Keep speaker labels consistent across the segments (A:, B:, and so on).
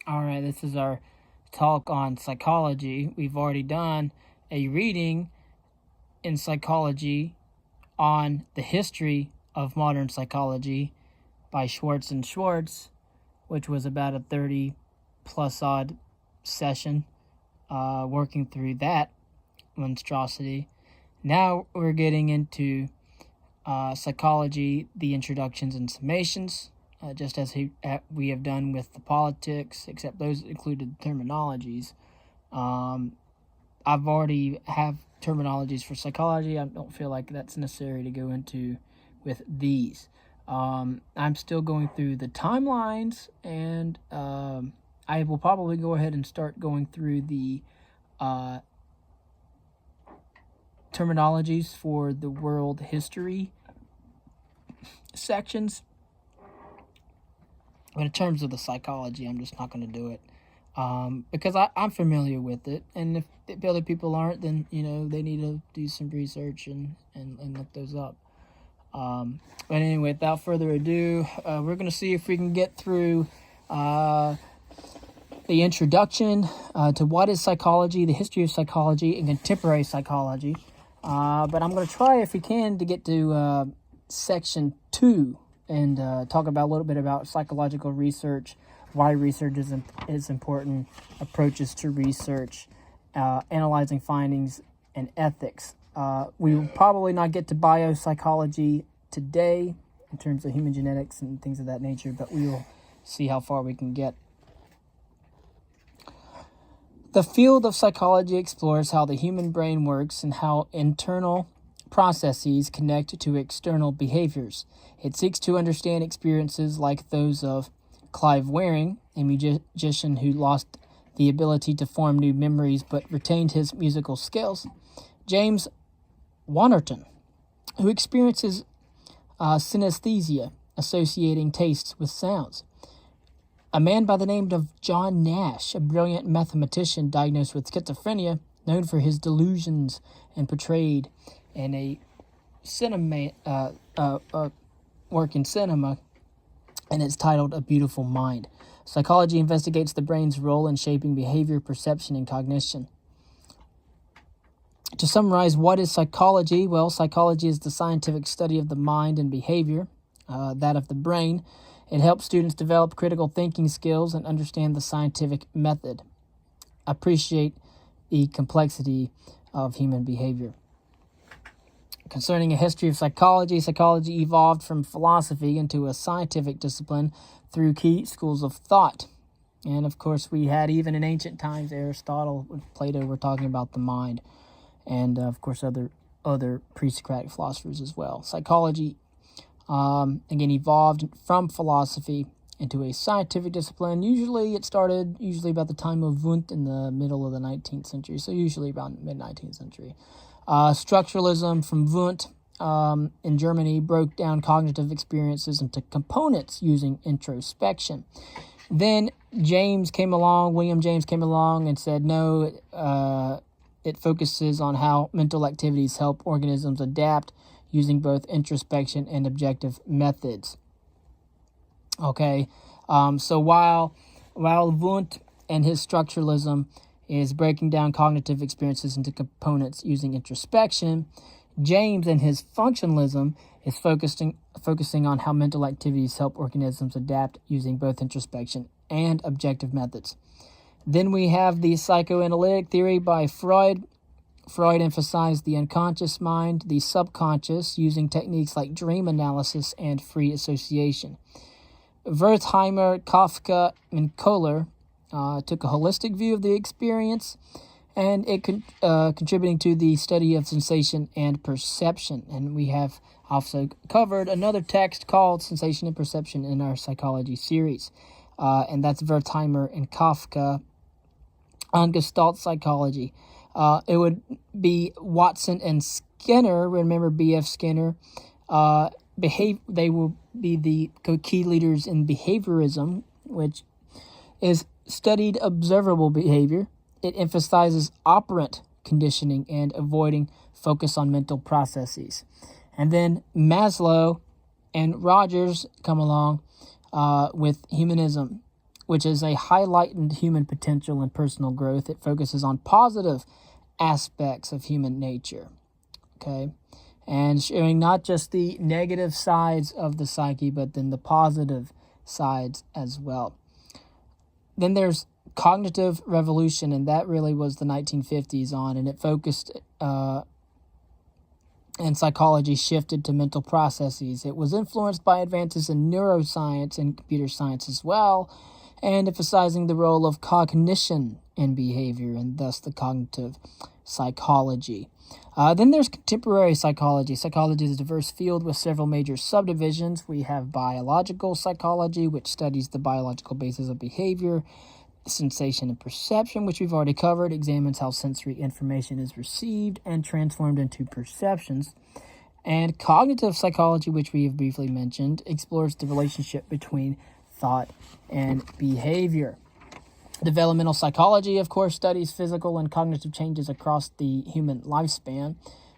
A: All right, this is our talk on psychology. We've already done a reading in psychology on the history of modern psychology by Schwartz and Schwartz, which was about a 30 plus odd session working through that monstrosity. Now we're getting into psychology, the introductions and summations, just as we have done with the politics, except those included terminologies. I've already have terminologies for psychology. I don't feel like that's necessary to go into with these. I'm still going through the timelines, and I will probably go ahead and start going through the terminologies for the world history sections. But in terms of the psychology, I'm just not going to do it because I'm familiar with it. And if other people aren't, then, they need to do some research and look those up. But anyway, without further ado, we're going to see if we can get through the introduction to what is psychology, the history of psychology, and contemporary psychology. But I'm going to try, if we can, to get to section 2 and talk about a little bit about psychological research, why research is important, approaches to research, analyzing findings, and ethics. We will probably not get to biopsychology today in terms of human genetics and things of that nature, but we will see how far we can get. The field of psychology explores how the human brain works and how internal processes connect to external behaviors. It seeks to understand experiences like those of Clive Wearing, a musician who lost the ability to form new memories but retained his musical skills, James Wannerton, who experiences synesthesia, associating tastes with sounds, a man by the name of John Nash, a brilliant mathematician diagnosed with schizophrenia, known for his delusions and portrayed in a work in cinema, and it's titled A Beautiful Mind. Psychology investigates the brain's role in shaping behavior, perception, and cognition. To summarize, what is psychology? Well, psychology is the scientific study of the mind and behavior, that of the brain. It helps students develop critical thinking skills and understand the scientific method, appreciate the complexity of human behavior. Concerning a history of psychology, psychology evolved from philosophy into a scientific discipline through key schools of thought. And of course, we had, even in ancient times, Aristotle and Plato were talking about the mind, and of course other pre-Socratic philosophers as well. Psychology, again, evolved from philosophy into a scientific discipline. It started about the time of Wundt in the middle of the 19th century, so usually around mid-19th century. Structuralism from Wundt in Germany broke down cognitive experiences into components using introspection. Then William James came along and said, no, it focuses on how mental activities help organisms adapt using both introspection and objective methods. Okay, so while Wundt and his structuralism is breaking down cognitive experiences into components using introspection, James and his functionalism is focusing on how mental activities help organisms adapt using both introspection and objective methods. Then we have the psychoanalytic theory by Freud. Freud emphasized the unconscious mind, the subconscious, using techniques like dream analysis and free association. Wertheimer, Kafka, and Kohler took a holistic view of the experience, and it contributing to the study of sensation and perception. And we have also covered another text called Sensation and Perception in our psychology series, and that's Wertheimer and Kafka on Gestalt psychology. It would be Watson and Skinner. Remember B.F. Skinner. They will be the key leaders in behaviorism, which is studied observable behavior. It emphasizes operant conditioning and avoiding focus on mental processes. And then Maslow and Rogers come along with humanism, which is a highlighted human potential and personal growth. It focuses on positive aspects of human nature, okay? And showing not just the negative sides of the psyche, but then the positive sides as well. Then there's cognitive revolution, and that really was the 1950s on, and it focused, and psychology shifted to mental processes. It was influenced by advances in neuroscience and computer science as well, and emphasizing the role of cognition in behavior, and thus the cognitive psychology. Then there's contemporary psychology. Psychology is a diverse field with several major subdivisions. We have biological psychology, which studies the biological basis of behavior. Sensation and perception, which we've already covered, examines how sensory information is received and transformed into perceptions. And cognitive psychology, which we have briefly mentioned, explores the relationship between thought and behavior. Developmental psychology, of course, studies physical and cognitive changes across the human lifespan.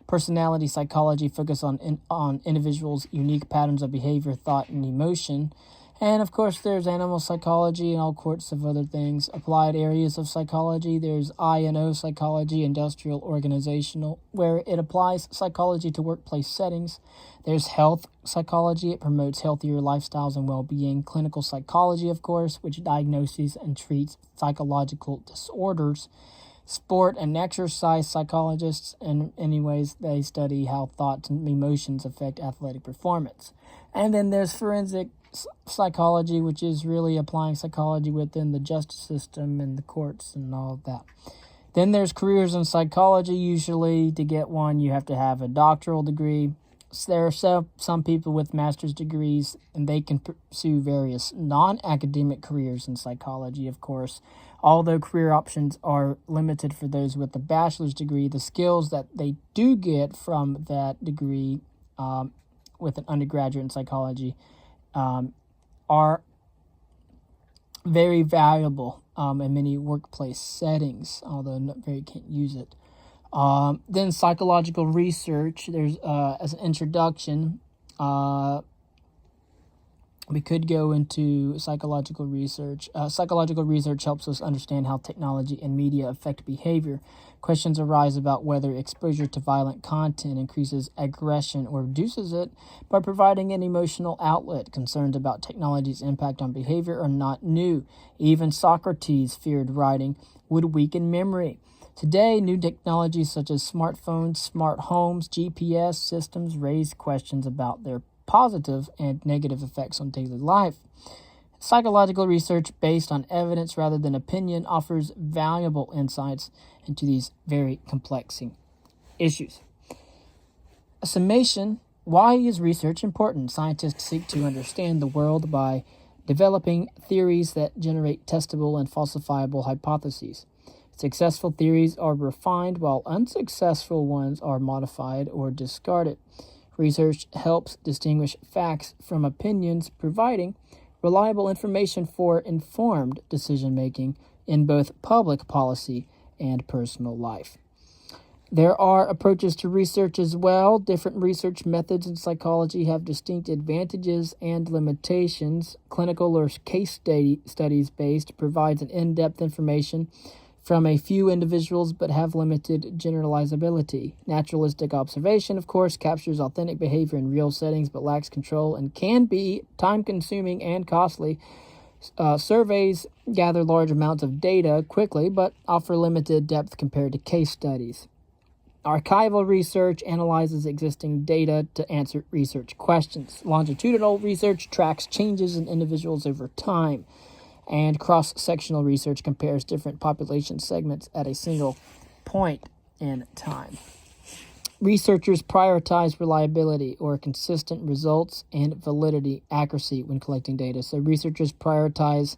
A: Personality psychology focuses on individuals' unique patterns of behavior, thought, and emotion. And, of course, there's animal psychology and all sorts of other things. Applied areas of psychology, there's I&O psychology, industrial organizational, where it applies psychology to workplace settings. There's health psychology. It promotes healthier lifestyles and well-being. Clinical psychology, of course, which diagnoses and treats psychological disorders. Sport and exercise psychologists, and anyways, they study how thoughts and emotions affect athletic performance. And then there's forensic psychology, which is really applying psychology within the justice system and the courts and all of that. Then there's careers in psychology. Usually, to get one, you have to have a doctoral degree. So there are some people with master's degrees, and they can pursue various non-academic careers in psychology, of course. Although career options are limited for those with a bachelor's degree, the skills that they do get from that degree with an undergraduate in psychology are very valuable in many workplace settings, although not very can't use it. Then psychological research, there's as an introduction, we could go into psychological research. Psychological research helps us understand how technology and media affect behavior. Questions arise about whether exposure to violent content increases aggression or reduces it by providing an emotional outlet. Concerns about technology's impact on behavior are not new. Even Socrates feared writing would weaken memory. Today, new technologies such as smartphones, smart homes, GPS systems raise questions about their positive and negative effects on daily life. Psychological research based on evidence rather than opinion offers valuable insights into these very complex issues. A summation: why is research important? Scientists seek to understand the world by developing theories that generate testable and falsifiable hypotheses. Successful theories are refined, while unsuccessful ones are modified or discarded. Research helps distinguish facts from opinions, providing reliable information for informed decision-making in both public policy and personal life. There are approaches to research as well. Different research methods in psychology have distinct advantages and limitations. Clinical or case studies-based provides an in-depth information from a few individuals but have limited generalizability. Naturalistic observation, of course, captures authentic behavior in real settings but lacks control and can be time-consuming and costly. Surveys gather large amounts of data quickly but offer limited depth compared to case studies. Archival research analyzes existing data to answer research questions. Longitudinal research tracks changes in individuals over time. And cross-sectional research compares different population segments at a single point in time. Researchers prioritize reliability or consistent results and validity, accuracy when collecting data. So researchers prioritize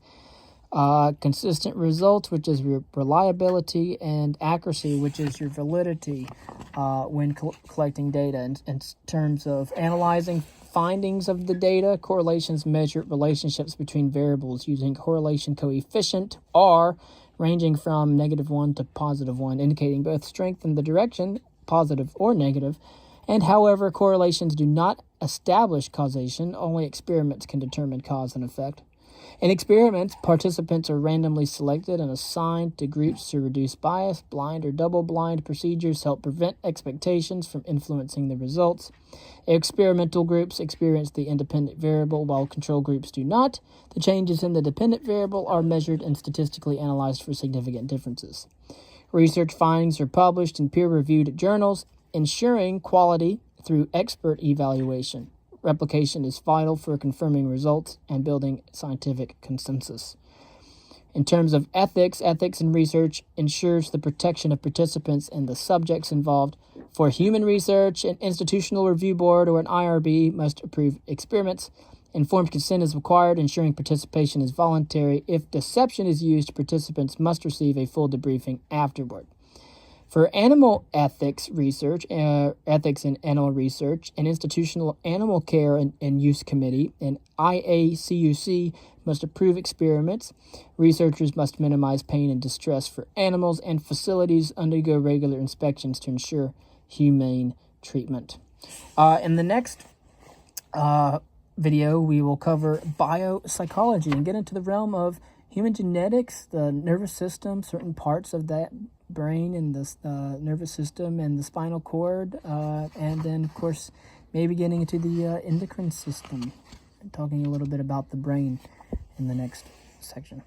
A: consistent results, which is your reliability, and accuracy, which is your validity when collecting data. In terms of analyzing findings of the data, correlations measure relationships between variables using correlation coefficient R ranging from -1 to +1, indicating both strength in the direction, positive or negative. And however, correlations do not establish causation. Only experiments can determine cause and effect. In experiments, participants are randomly selected and assigned to groups to reduce bias. Blind or double-blind procedures help prevent expectations from influencing the results. Experimental groups experience the independent variable while control groups do not. The changes in the dependent variable are measured and statistically analyzed for significant differences. Research findings are published in peer-reviewed journals, ensuring quality through expert evaluation. Replication is vital for confirming results and building scientific consensus. In terms of ethics, ethics in research ensures the protection of participants and the subjects involved. For human research, an institutional review board or an IRB must approve experiments. Informed consent is required, ensuring participation is voluntary. If deception is used, participants must receive a full debriefing afterward. For animal ethics research, ethics in animal research, an institutional animal care and use committee, an IACUC, must approve experiments. Researchers must minimize pain and distress for animals, and facilities undergo regular inspections to ensure humane treatment. In the next video, we will cover biopsychology and get into the realm of human genetics, the nervous system, certain parts of that brain and the nervous system and the spinal cord, and then, of course, maybe getting into the endocrine system, and talking a little bit about the brain in the next section.